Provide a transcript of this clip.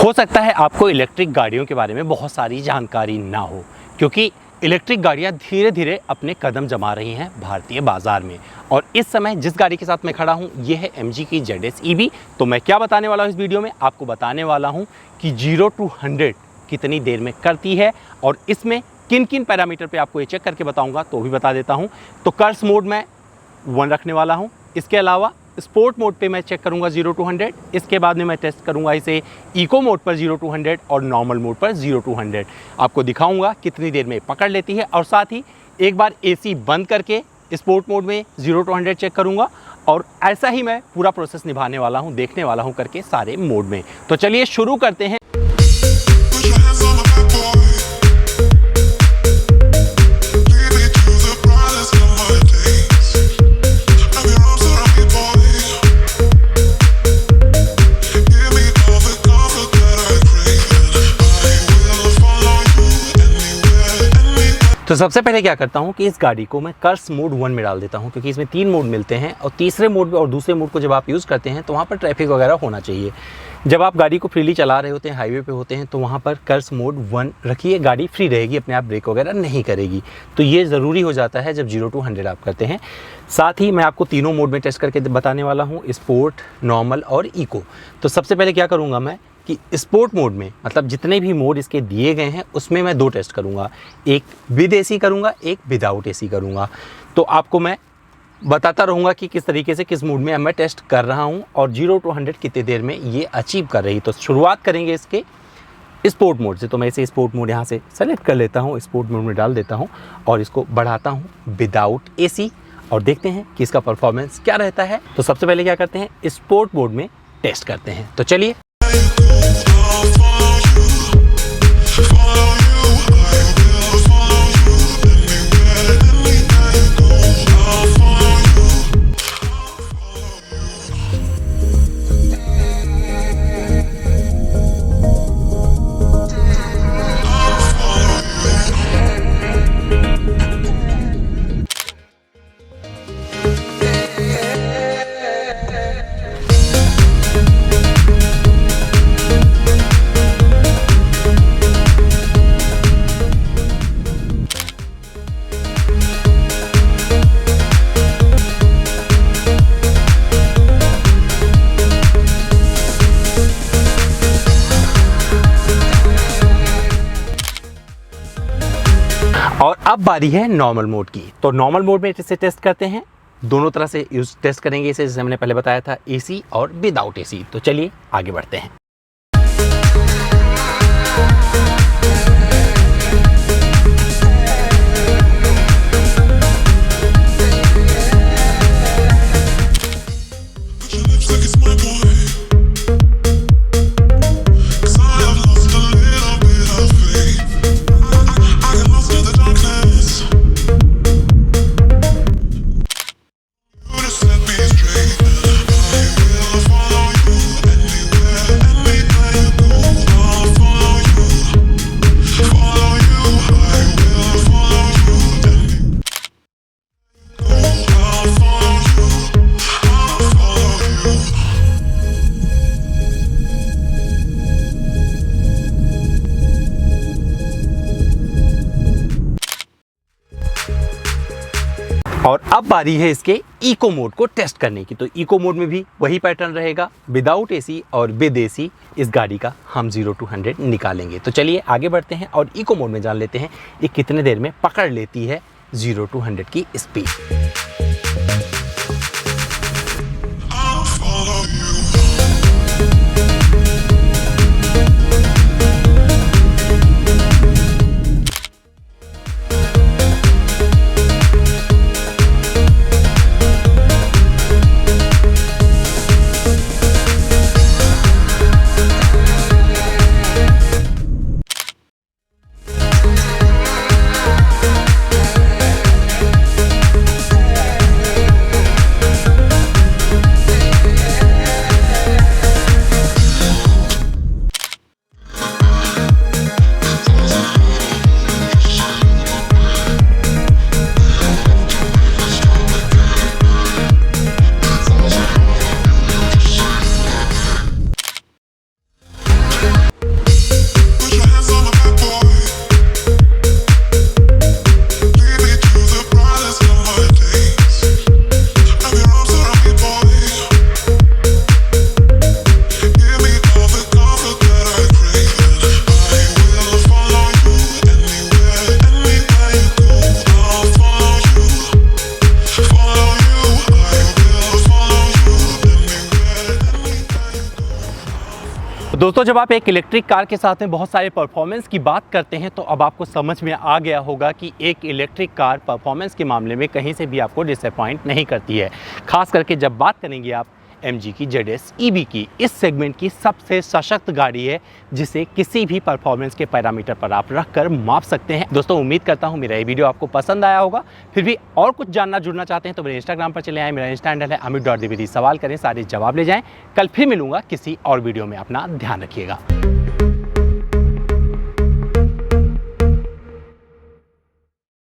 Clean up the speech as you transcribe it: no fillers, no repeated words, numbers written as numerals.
हो सकता है आपको इलेक्ट्रिक गाड़ियों के बारे में बहुत सारी जानकारी ना हो, क्योंकि इलेक्ट्रिक गाड़ियां धीरे धीरे अपने कदम जमा रही हैं भारतीय बाजार में। और इस समय जिस गाड़ी के साथ मैं खड़ा हूं ये है MG की ZS EV। तो मैं क्या बताने वाला हूं इस वीडियो में, आपको बताने वाला हूं कि 0 to 100 कितनी देर में करती है और इसमें किन किन पैरामीटर पे आपको ये चेक करके बताऊंगा, तो भी बता देता हूं। तो कर्स मोड में 1 रखने वाला हूं। इसके अलावा स्पोर्ट मोड पे मैं चेक करूंगा 0 to 100। इसके बाद में मैं टेस्ट करूंगा इसे इको मोड पर 0 to 100 और नॉर्मल मोड पर 0 to 100। आपको दिखाऊंगा कितनी देर में पकड़ लेती है और साथ ही एक बार AC बंद करके स्पोर्ट मोड में 0 to 100 चेक करूंगा। और ऐसा ही मैं पूरा प्रोसेस निभाने वाला हूं, देखने वाला हूं करके सारे मोड में। तो चलिए शुरू करते हैं। तो सबसे पहले क्या करता हूं कि इस गाड़ी को मैं कर्स मोड 1 में डाल देता हूं, क्योंकि इसमें 3 मोड मिलते हैं और तीसरे मोड में और दूसरे मोड को जब आप यूज़ करते हैं तो वहां पर ट्रैफिक वगैरह होना चाहिए। जब आप गाड़ी को फ्रीली चला रहे होते हैं, हाईवे पे होते हैं, तो वहां पर कर्स मोड 1 रखिए, गाड़ी फ्री रहेगी, अपने आप ब्रेक वगैरह नहीं करेगी। तो ये ज़रूरी हो जाता है जब 0 to 100 आप करते हैं। साथ ही मैं आपको तीनों मोड में टेस्ट करके बताने वाला हूँ, स्पोर्ट, नॉर्मल और इको। तो सबसे पहले क्या करूँगा मैं कि स्पोर्ट मोड में, मतलब जितने भी मोड इसके दिए गए हैं उसमें मैं 2 टेस्ट करूंगा, एक विद AC करूंगा, एक विदाउट AC करूंगा। तो आपको मैं बताता रहूंगा कि किस तरीके से किस मोड में मैं टेस्ट कर रहा हूं और 0 to 100 कितनी देर में ये अचीव कर रही। तो शुरुआत करेंगे इसके स्पोर्ट मोड से। तो मैं इसे स्पोर्ट मोड यहाँ से सेलेक्ट कर लेता हूँ, स्पोर्ट मोड में डाल देता हूँ और इसको बढ़ाता हूँ विदाउट AC और देखते हैं कि इसका परफॉर्मेंस क्या रहता है। तो सबसे पहले क्या करते हैं, स्पोर्ट मोड में टेस्ट करते हैं। तो चलिए। और अब बारी है नॉर्मल मोड की। तो नॉर्मल मोड में इसे टेस्ट करते हैं, दोनों तरह से यूज टेस्ट करेंगे इसे, जैसे हमने पहले बताया था, AC और विदाउट AC। तो चलिए आगे बढ़ते हैं। और अब बारी है इसके इको मोड को टेस्ट करने की। तो इको मोड में भी वही पैटर्न रहेगा, विदाउट AC और विद AC इस गाड़ी का हम 0 to 100 निकालेंगे। तो चलिए आगे बढ़ते हैं और इको मोड में जान लेते हैं ये कितने देर में पकड़ लेती है 0 to 100 की स्पीड। दोस्तों, जब आप एक इलेक्ट्रिक कार के साथ में बहुत सारे परफॉर्मेंस की बात करते हैं तो अब आपको समझ में आ गया होगा कि एक इलेक्ट्रिक कार परफॉर्मेंस के मामले में कहीं से भी आपको डिसअपॉइंट नहीं करती है। खास करके जब बात करेंगे आप MG की ZS EV की, इस सेगमेंट की सबसे सशक्त गाड़ी है जिसे किसी भी परफॉर्मेंस के पैरामीटर पर आप रख कर माप सकते हैं। दोस्तों, उम्मीद करता हूं मेरा ये वीडियो आपको पसंद आया होगा। फिर भी और कुछ जानना जुड़ना चाहते हैं तो मेरे इंस्टाग्राम पर चले आए। मेरा इंस्टा हैंडल है amit.dwivedi। सवाल करें, सारे जवाब ले जाएं। कल फिर मिलूंगा किसी और वीडियो में। अपना ध्यान रखिएगा।